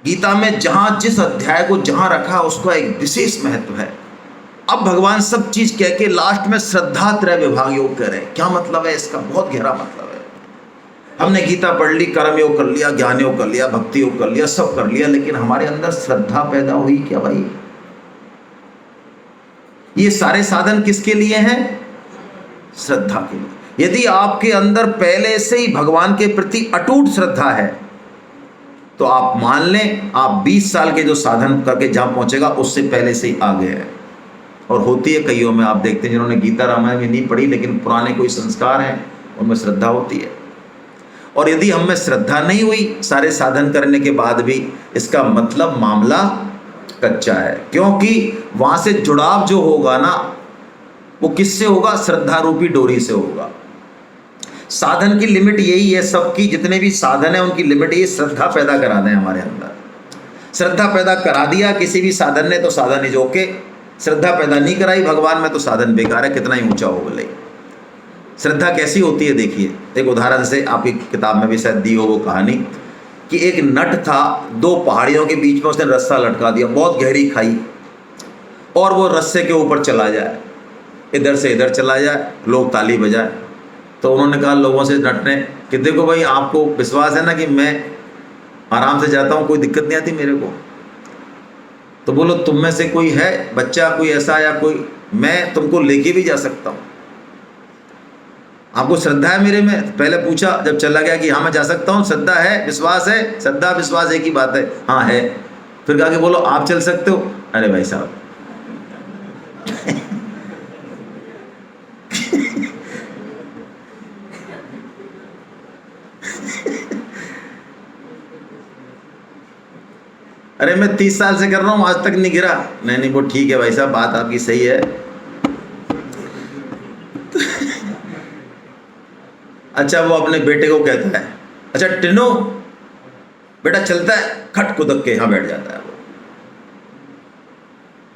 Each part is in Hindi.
गीता में जहाँ जिस अध्याय को जहाँ रखा उसका एक विशेष महत्व है। अब भगवान सब चीज कह के लास्ट में श्रद्धा त्रय विभाग योग कह रहे हैं। क्या मतलब है इसका? बहुत गहरा मतलब है। हमने गीता पढ़ ली, कर्म योग कर लिया, ज्ञान योग कर लिया, भक्ति योग कर लिया, सब कर लिया, लेकिन हमारे अंदर श्रद्धा पैदा हुई क्या भाई? ये सारे साधन किसके लिए हैं? श्रद्धा के लिए। यदि आपके अंदर पहले से ही भगवान के प्रति अटूट श्रद्धा है तो आप मान लें आप 20 साल के जो साधन करके जहां पहुंचेगा उससे पहले से ही आगे है। और होती है कईयों में, आप देखते हैं जिन्होंने गीता रामायण में नहीं पढ़ी लेकिन पुराने कोई संस्कार हैं उनमें श्रद्धा होती है। और यदि हम में श्रद्धा नहीं हुई सारे साधन करने के बाद भी, इसका मतलब मामला कच्चा है। क्योंकि वहां से जुड़ाव जो होगा ना वो किससे होगा? श्रद्धा रूपी डोरी से होगा। साधन की लिमिट यही है, सबकी जितने भी साधन है उनकी लिमिट ये श्रद्धा पैदा करा दें हमारे अंदर। श्रद्धा पैदा करा दिया किसी भी साधन ने तो साधन ही जो के, श्रद्धा पैदा नहीं कराई भगवान में तो साधन बेकार है, कितना ही ऊंचा हो बोले। श्रद्धा कैसी होती है देखिए, एक उदाहरण से आपकी किताब में भी शायद दी हो वो कहानी कि एक नट था, दो पहाड़ियों के बीच में उसने रस्सा लटका दिया, बहुत गहरी खाई, और वो रस्से के ऊपर चला जाए, इधर से इधर चला जाए, लोग ताली बजाए। तो उन्होंने कहा लोगों से, नट ने, कि देखो भाई आपको विश्वास है ना कि मैं आराम से जाता हूँ, कोई दिक्कत नहीं आती मेरे को? तो बोलो तुम में से कोई है बच्चा कोई ऐसा या कोई, मैं तुमको लेके भी जा सकता हूँ, आपको श्रद्धा है मेरे में? पहले पूछा, जब चला गया कि हाँ मैं जा सकता हूँ, श्रद्धा है, विश्वास है? श्रद्धा विश्वास एक ही बात है, हाँ है। फिर कहा कि बोलो आप चल सकते हो? अरे भाई साहब अरे मैं 30 साल से कर रहा हूँ आज तक नहीं गिरा। नहीं नहीं वो ठीक है भाई साहब, बात आपकी सही है। अच्छा वो अपने बेटे को कहता है, अच्छा टिनो बेटा चलता है, खट कुदक के यहाँ बैठ जाता है, वो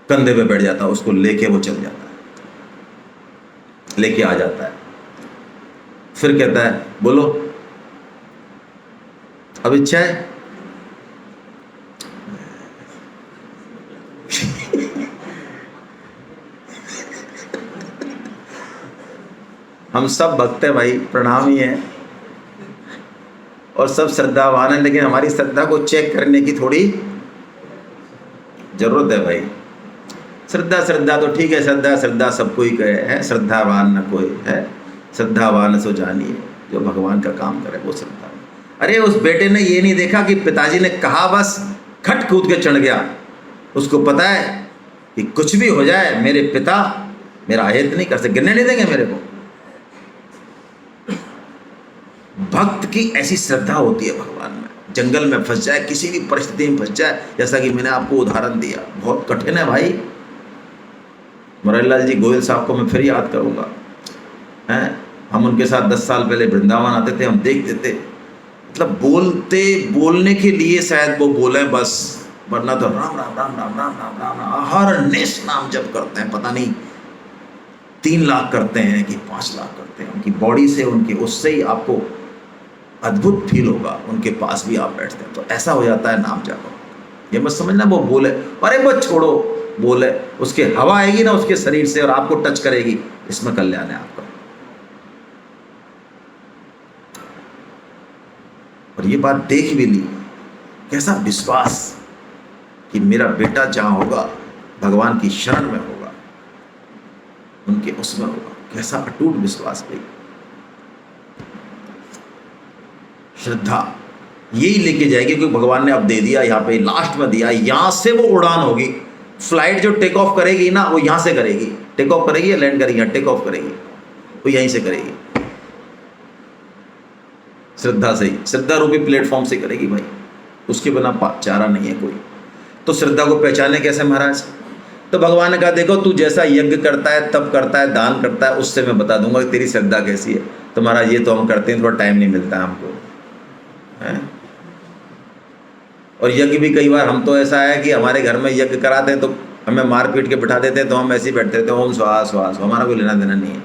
कंधे पे बैठ जाता है, उसको लेके वो चल जाता है, लेके आ जाता है। फिर कहता है बोलो अब इच्छा है? हम सब भक्त हैं भाई, प्रणाम ही है, और सब श्रद्धावान है, लेकिन हमारी श्रद्धा को चेक करने की थोड़ी जरूरत है भाई। श्रद्धा श्रद्धा तो ठीक है, श्रद्धा श्रद्धा सब कोई कहे है, श्रद्धावान न कोई है, श्रद्धावान सो जानिए, जो भगवान का काम करे वो श्रद्धा। अरे उस बेटे ने ये नहीं देखा कि पिताजी ने कहा बस खट कूद के चढ़ गया। उसको पता है कि कुछ भी हो जाए मेरे पिता मेरा अहित नहीं कर सकते, गिरने नहीं देंगे मेरे को। भक्त की ऐसी श्रद्धा होती है भगवान में, जंगल में फंस जाए, किसी भी परिस्थिति में फंस जाए, जैसा कि मैंने आपको उदाहरण दिया, बहुत कठिन है भाई। मुरारीलाल जी गोयल साहब को मैं फिर याद करूंगा, हैं हम उनके साथ 10 साल पहले वृंदावन आते थे, हम देखते थे, मतलब बोलने के लिए शायद वो बोले बस, वरना तो राम राम राम राम राम राम राम राम हर नेस नाम जब करते हैं, पता नहीं 3 लाख करते हैं कि 5 लाख करते हैं, उनकी बॉडी से, उनके उससे ही आपको अद्भुत फील होगा, उनके पास भी आप बैठते हैं तो ऐसा हो जाता है नाम जापो। ये मत समझना वो बोले, अरे वो छोड़ो, बोले उसके हवा आएगी ना उसके शरीर से और आपको टच करेगी, इसमें कल्याण है आपका। और ये बात देख भी ली, कैसा विश्वास कि मेरा बेटा जहां होगा भगवान की शरण में होगा, उनके उसमें होगा, कैसा अटूट विश्वास भाई। श्रद्धा यही लेके जाएगी, क्योंकि भगवान ने अब दे दिया, यहाँ पे लास्ट में दिया, यहाँ से वो उड़ान होगी। फ्लाइट जो टेक ऑफ करेगी ना वो यहाँ से करेगी, टेक ऑफ करेगी या लैंड करेगी, टेक ऑफ करेगी, वो यहीं से करेगी, श्रद्धा से ही, श्रद्धा रूपी प्लेटफॉर्म से करेगी भाई, उसके बिना चारा नहीं है कोई। तो श्रद्धा को पहचाने कैसे महाराज? तो भगवान ने कहा देखो तू जैसा यज्ञ करता है, तप करता है, दान करता है, उससे मैं बता दूंगा कि तेरी श्रद्धा कैसी है। तो महाराज ये तो हम करते हैं, थोड़ा टाइम नहीं मिलता हमको है। और यज्ञ भी कई बार हम तो ऐसा है कि हमारे घर में यज्ञ कराते हैं तो हमें मार पीट के बिठा देते हैं, तो हम ऐसे ही बैठते रहते हैं, ओम स्वाहा स्वाहा, हमारा कोई लेना देना नहीं है।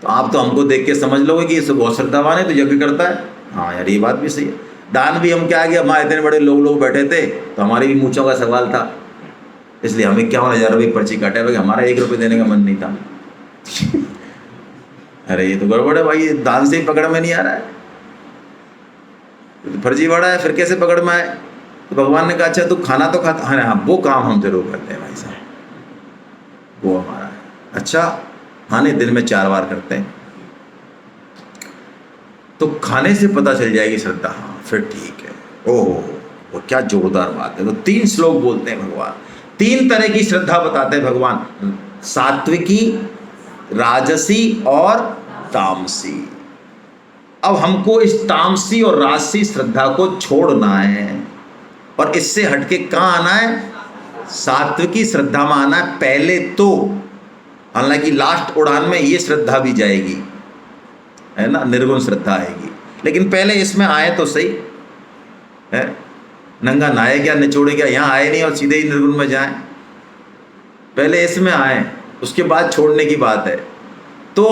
तो आप तो हमको देख के समझ लोगे कि ये बहुत श्रद्धावान है तो यज्ञ करता है। हाँ यार ये बात भी सही है। दान भी हम क्या किया, हमारे इतने बड़े लोग बैठे थे तो हमारी भी मूंछों का सवाल था, इसलिए हमें 51,000 रुपये पर्ची काटे भाई, हमारा 1 रुपये देने का मन नहीं था। अरे ये तो गड़बड़ है भाई, ये दान से ही पकड़ में नहीं आ रहा है, तो फर्जीवाड़ा है, फिर कैसे पकड़ में आए? तो भगवान ने कहा अच्छा तू खाना तो खाता है, हाँ वो काम हम जरूर करते हैं भाई साहब, वो हमारा है। अच्छा खाने दिन में 4 बार करते हैं, तो खाने से पता चल जाएगी श्रद्धा, हाँ फिर ठीक है। ओह वो क्या जोरदार बात है। तो 3 श्लोक बोलते हैं भगवान, 3 तरह की श्रद्धा बताते हैं भगवान, सात्विकी, राजसी और तामसी। अब हमको इस तामसी और राजसी श्रद्धा को छोड़ना है और इससे हटके कहाँ आना है? सात्विकी श्रद्धा में आना है पहले तो, हालांकि लास्ट उड़ान में ये श्रद्धा भी जाएगी, है ना, निर्गुण श्रद्धा आएगी, लेकिन पहले इसमें आए तो सही है। नंगा नहाए क्या, निचोड़े क्या, यहाँ आए नहीं और सीधे ही निर्गुण में जाएं, पहले इसमें आए, उसके बाद छोड़ने की बात है। तो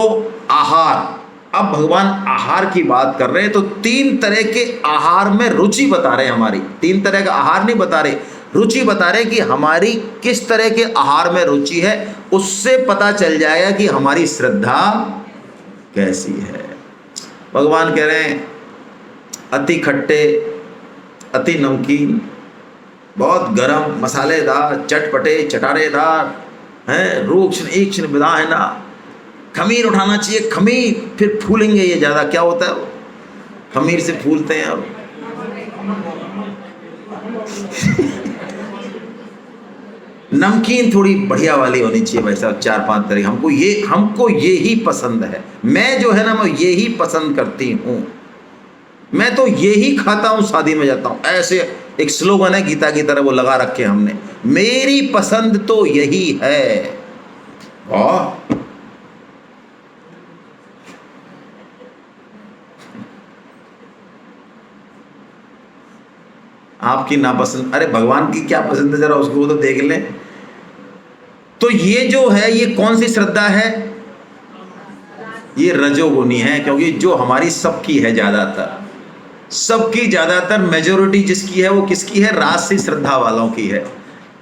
आहार, अब भगवान आहार की बात कर रहे हैं, तो 3 तरह के आहार में रुचि बता रहे हैं हमारी। 3 तरह का आहार नहीं बता रहे, रुचि बता रहे कि हमारी किस तरह के आहार में रुचि है, उससे पता चल जाएगा कि हमारी श्रद्धा कैसी है। भगवान कह रहे हैं अति खट्टे, अति नमकीन, बहुत गरम, मसालेदार, चटपटे, चटारेदार हैं, रूक्ष ईक्ष्ण विदा है ना, खमीर उठाना चाहिए, खमीर, फिर फूलेंगे ये ज़्यादा। क्या होता है वो, खमीर से फूलते हैं। अब नमकीन थोड़ी बढ़िया वाली होनी चाहिए भाई साहब, 4-5 तरह। हमको ये ही पसंद है, मैं जो है ना मैं ये ही पसंद करती हूँ, मैं तो ये ही खाता हूँ, शादी में जाता हूँ। ऐसे एक स्लोगन है गीता की तरह वो लगा रखे हमने, मेरी पसंद तो यही है। वाह, आपकी नापसंद, अरे भगवान की क्या पसंद है जरा उसको तो देख लें। तो ये जो है ये कौन सी श्रद्धा है? ये रजोगुनी है, क्योंकि जो हमारी सबकी है, सबकी ज़्यादातर मेजोरिटी जिसकी है वो किसकी है? राजसी श्रद्धा वालों की है।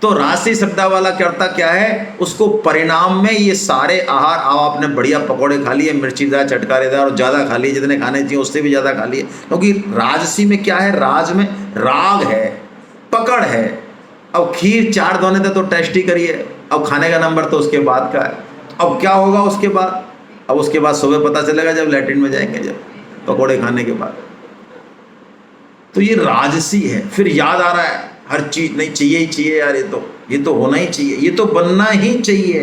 तो राजसी श्रद्धा वाला करता क्या है, उसको परिणाम में ये सारे आहार, आपने बढ़िया पकौड़े खा लिए, मिर्चीदार, चटकारेदार, और ज़्यादा खा लिए, जितने खाने चाहिए उससे भी ज़्यादा खा लिए, क्योंकि राजसी में क्या है, राज में राग है, पकड़ है। अब खीर 4 दोने थे तो टेस्ट ही करिए, अब खाने का नंबर तो उसके बाद का है। अब क्या होगा उसके बाद? अब उसके बाद सुबह पता चलेगा जब लैट्रिन में जाएंगे, जब पकौड़े खाने के बाद। तो ये राजसी है। फिर याद आ रहा है हर चीज नहीं चाहिए ही चाहिए यार, ये तो होना ही चाहिए, ये तो बनना ही चाहिए,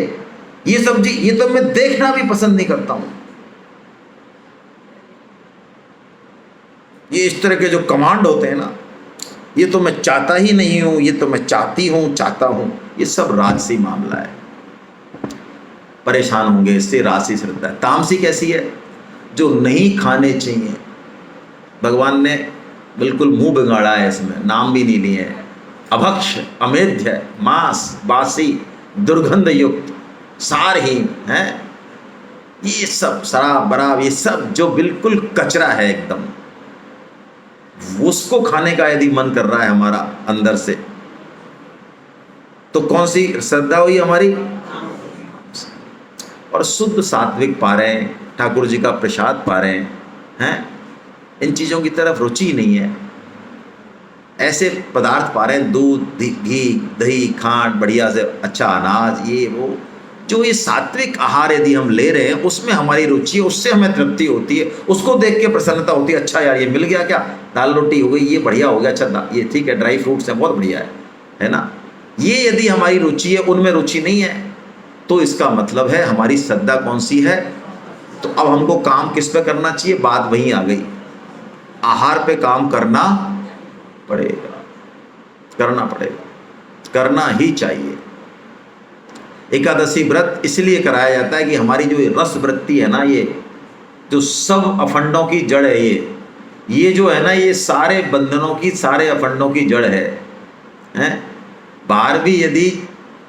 ये सब्जी, ये तो मैं देखना भी पसंद नहीं करता हूं। ये इस तरह के जो कमांड होते हैं ना, ये तो मैं चाहता ही नहीं हूं, ये तो मैं चाहती हूं, चाहता हूं, ये सब राजसी मामला है। परेशान होंगे इससे, राजसी श्रद्धा। तामसी कैसी है? जो नहीं खाने चाहिए, भगवान ने बिल्कुल मुंह बिगाड़ा है, इसमें नाम भी नहीं लिए हैं। अभक्ष, अमेध्य, मांस, बासी, दुर्गंध युक्त, सारहीन है, ये सब शराब बराब, ये सब जो बिल्कुल कचरा है एकदम, उसको खाने का यदि मन कर रहा है हमारा अंदर से, तो कौन सी श्रद्धा हुई हमारी? और शुद्ध सात्विक पा रहे हैं, ठाकुर जी का प्रसाद पा रहे हैं, इन चीज़ों की तरफ रुचि नहीं है, ऐसे पदार्थ पा रहे हैं, दूध, घी, दही, खांड, बढ़िया से अच्छा अनाज, ये वो, जो ये सात्विक आहार यदि हम ले रहे हैं उसमें हमारी रुचि है, उससे हमें तृप्ति होती है, उसको देख के प्रसन्नता होती है। अच्छा यार ये मिल गया, क्या दाल रोटी हो गई, ये बढ़िया हो गया, अच्छा ये ठीक है, ड्राई फ्रूट्स है, बहुत बढ़िया है ना। ये यदि हमारी रुचि है, उनमें रुचि नहीं है, तो इसका मतलब है हमारी श्रद्धा कौन सी है। तो अब हमको काम किस पे करना चाहिए? बात वहीं आ गई, आहार पे काम करना पड़ेगा, करना पड़ेगा, करना ही चाहिए। एकादशी व्रत इसलिए कराया जाता है कि हमारी जो रस वृत्ति है ना, ये जो सब अफंडों की जड़ है, ये जो है ना, ये सारे बंधनों की, सारे अफंडों की जड़ है। बाहर भी यदि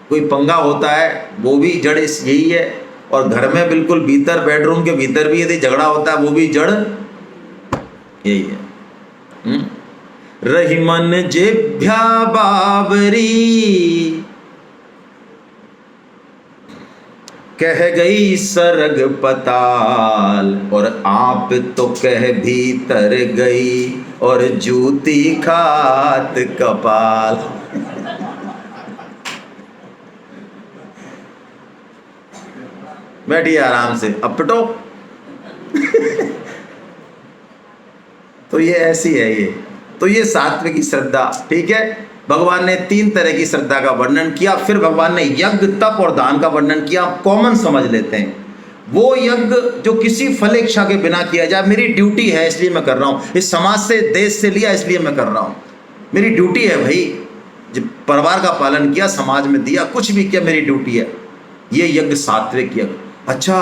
कोई पंगा होता है वो भी जड़ यही है, और घर में बिल्कुल भीतर, बेडरूम के भीतर भी यदि झगड़ा होता है वो भी जड़ यही है। रही मन जेभ्या बावरी, कह गई सरग पताल, और आप तो कह भीतर गई, और जूती खात कपाल। बैठिए आराम से, अब पिटो। तो ये ऐसी है ये। तो ये सात्विक की श्रद्धा, ठीक है। भगवान ने 3 तरह की श्रद्धा का वर्णन किया, फिर भगवान ने यज्ञ, तप और दान का वर्णन किया। कॉमन समझ लेते हैं, वो यज्ञ जो किसी फल इच्छा के बिना किया जाए, मेरी ड्यूटी है इसलिए मैं कर रहा हूँ, इस समाज से देश से लिया इसलिए मैं कर रहा हूँ, मेरी ड्यूटी है भाई। जब परिवार का पालन किया, समाज में दिया, कुछ भी किया, मेरी ड्यूटी है। ये यज्ञ सात्विक यज्ञ। अच्छा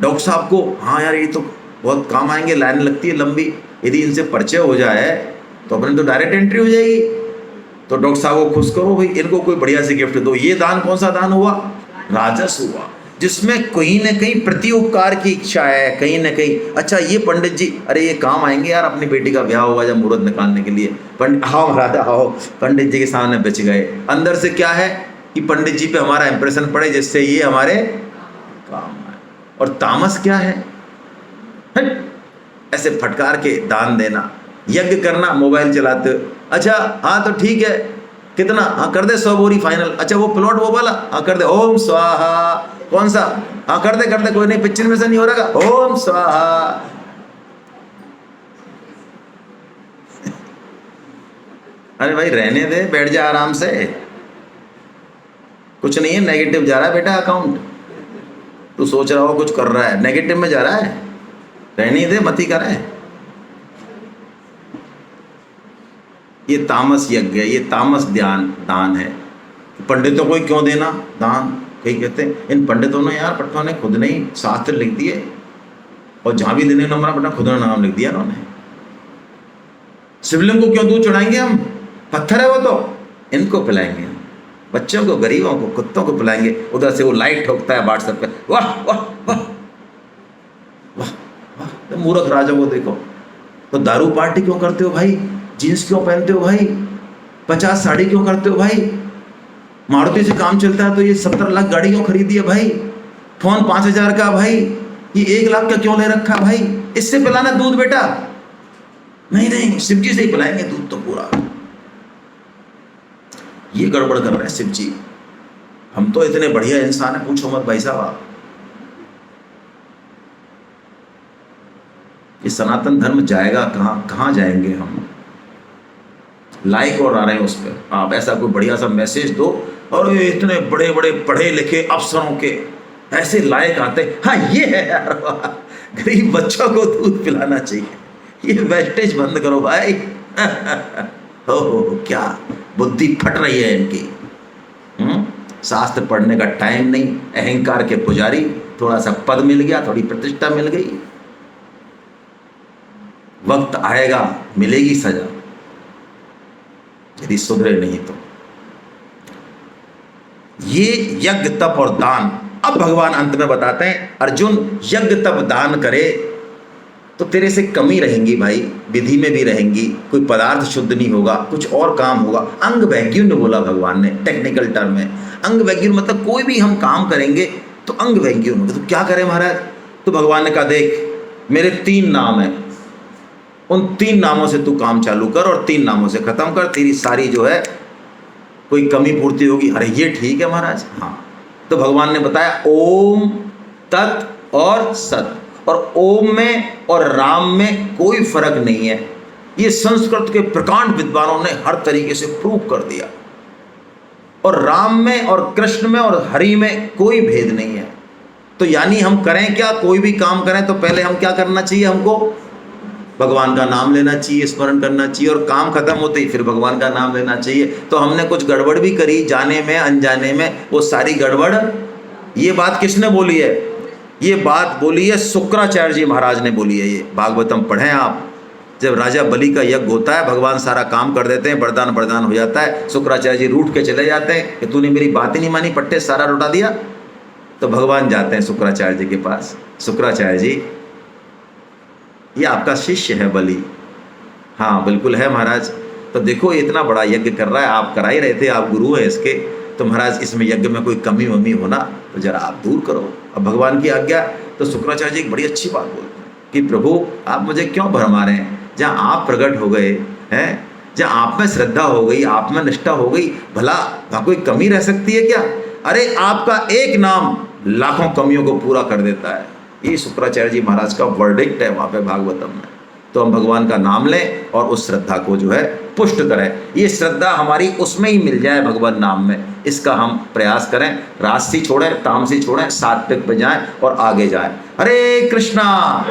डॉक्टर साहब को, हाँ यार ये तो बहुत काम आएंगे, लाइन लगती है लंबी, यदि इनसे परिचय हो जाए तो अपने तो डायरेक्ट एंट्री हो जाएगी। तो डॉक्टर साहब को खुश करो भाई, इनको कोई बढ़िया सी गिफ्ट दो। ये दान कौन सा दान हुआ? राजस हुआ, जिसमें कहीं न कहीं प्रति उपकार की इच्छा है, कहीं न कहीं। अच्छा ये पंडित जी, अरे ये काम आएंगे यार, अपनी बेटी का ब्याह होगा जब मुहूर्त निकालने के लिए, पंडित आओ महाराजा आओ, पंडित जी के सामने बच गए। अंदर से क्या है कि पंडित जी पे हमारा इंप्रेशन पड़े, जिससे ये हमारे काम आए। और तामस क्या है? ऐसे फटकार के दान देना, यज्ञ करना मोबाइल चलाते हो। अच्छा हाँ तो ठीक है, कितना? हाँ कर दे 100 बोरी फाइनल। अच्छा वो प्लॉट वो वाला, हाँ कर दे, ओम स्वाहा। कौन सा? हाँ कर दे कोई नहीं, 25 में से नहीं हो रहा, ओम स्वाहा। अरे भाई रहने दे, बैठ जा आराम से, कुछ नहीं है, नेगेटिव जा रहा है बेटा अकाउंट। तू सोच रहा हो कुछ कर रहा है, नेगेटिव में जा रहा है, रहने दे, मत ही करे। ये तामस यज्ञ है, ये तामस दान है। पंडितों को क्यों देना दान? कई कहते हैं इन पंडितों ने यार पटवा ने खुद नहीं शास्त्र लिख दिए, और जहां भी देने नंबर अपना खुद ने नाम लिख दिया उन्होंने। शिवलिंग को क्यों दूध चढ़ाएंगे हम? पत्थर है वो तो, इनको पिलाएंगे हम, बच्चों को, गरीबों को, कुत्तों को पिलाएंगे। उधर से वो लाइट ठोकता है व्हाट्सएप पे, वाह वाह वाह वाह वाह। तो मूर्ख राजा को देखो। तो दारू पार्टी क्यों करते हो भाई? जीन्स क्यों पहनते हो भाई? 50 साड़ी क्यों करते हो भाई? मारुति से काम चलता है तो ये 70 लाख गाड़ी क्यों खरीदी है भाई? फोन 5000 का भाई, ये 1 लाख का क्यों ले रखा भाई? इससे पिलाना दूध बेटा? नहीं शिव जी से ही पिलाएंगे दूध तो पूरा। ये गड़बड़ कर रहे हैं शिव जी। हम तो इतने बढ़िया इंसान है, पूछो मत भाई साहब। ये सनातन धर्म जाएगा कहाँ जाएंगे हम? लाइक और आ रहे हैं उस पर, आप ऐसा कोई बढ़िया सा मैसेज दो, और इतने बड़े बड़े पढ़े लिखे अफसरों के ऐसे लाइक आते। हाँ ये है यार, गरीब बच्चों को दूध पिलाना चाहिए, ये वेस्टेज बंद करो भाई। हो क्या बुद्धि फट रही है इनकी। शास्त्र पढ़ने का टाइम नहीं, अहंकार के पुजारी, थोड़ा सा पद मिल गया, थोड़ी प्रतिष्ठा मिल गई, वक्त आएगा मिलेगी सजा, यदि सुधरे नहीं तो। ये यज्ञ तप और दान। अब भगवान अंत में बताते हैं, अर्जुन यज्ञ तप दान करे तो तेरे से कमी रहेंगी भाई, विधि में भी रहेंगी, कोई पदार्थ शुद्ध नहीं होगा, कुछ और काम होगा। अंग वैग्युण्य बोला भगवान ने, टेक्निकल टर्म में। अंग वैग्युण्य मतलब कोई भी हम काम करेंगे तो अंग वैग्युण्य होगा। तो क्या करें महाराज? तो भगवान ने कहा देख मेरे 3 नाम है, उन 3 नामों से तू काम चालू कर और 3 नामों से खत्म कर, तेरी सारी जो है कोई कमी पूर्ति होगी। अरे ये ठीक है महाराज। हाँ तो भगवान ने बताया ओम, तत् और सत। और ओम में और राम में कोई फर्क नहीं है, ये संस्कृत के प्रकांड विद्वानों ने हर तरीके से प्रूव कर दिया। और राम में और कृष्ण में और हरि में कोई भेद नहीं है। तो यानी हम करें क्या, कोई भी काम करें तो पहले हम क्या करना चाहिए? हमको भगवान का नाम लेना चाहिए, स्मरण करना चाहिए, और काम खत्म होते ही फिर भगवान का नाम लेना चाहिए। तो हमने कुछ गड़बड़ भी करी जाने में अनजाने में, वो सारी गड़बड़। ये बात किसने बोली है? ये बात बोली है शुक्राचार्य जी महाराज ने बोली है। ये भागवतम पढ़ें आप। जब राजा बलि का यज्ञ होता है, भगवान सारा काम कर देते हैं, वरदान हो जाता है, शुक्राचार्य जी रूठ के चले जाते हैं कि तूने मेरी बात ही नहीं मानी, पट्टे सारा लौटा दिया। तो भगवान जाते हैं शुक्राचार्य जी के पास, शुक्राचार्य जी ये आपका शिष्य है बलि। हाँ बिल्कुल है महाराज, तो देखो ये इतना बड़ा यज्ञ कर रहा है, आप करा ही रहे थे, आप गुरु हैं इसके, तो महाराज इसमें यज्ञ में कोई कमी वमी होना तो जरा आप दूर करो। अब भगवान की आज्ञा। तो शुक्राचार्य जी एक बड़ी अच्छी बात बोलते हैं कि प्रभु आप मुझे क्यों भरमा रहे हैं, जहाँ आप प्रकट हो गए हैं, जहाँ आप में श्रद्धा हो गई, आप में निष्ठा हो गई, भला वहाँ कोई कमी रह सकती है क्या? अरे आपका एक नाम लाखों कमियों को पूरा कर देता है। ये शुक्राचार्य जी महाराज का वर्डिक्ट है वहाँ पे भागवतम में। तो हम भगवान का नाम लें और उस श्रद्धा को जो है पुष्ट करें। ये श्रद्धा हमारी उसमें ही मिल जाए, भगवान नाम में, इसका हम प्रयास करें। राजसी छोड़ें, तामसी छोड़ें, सात्विक पे जाएं और आगे जाएं। हरे कृष्णा।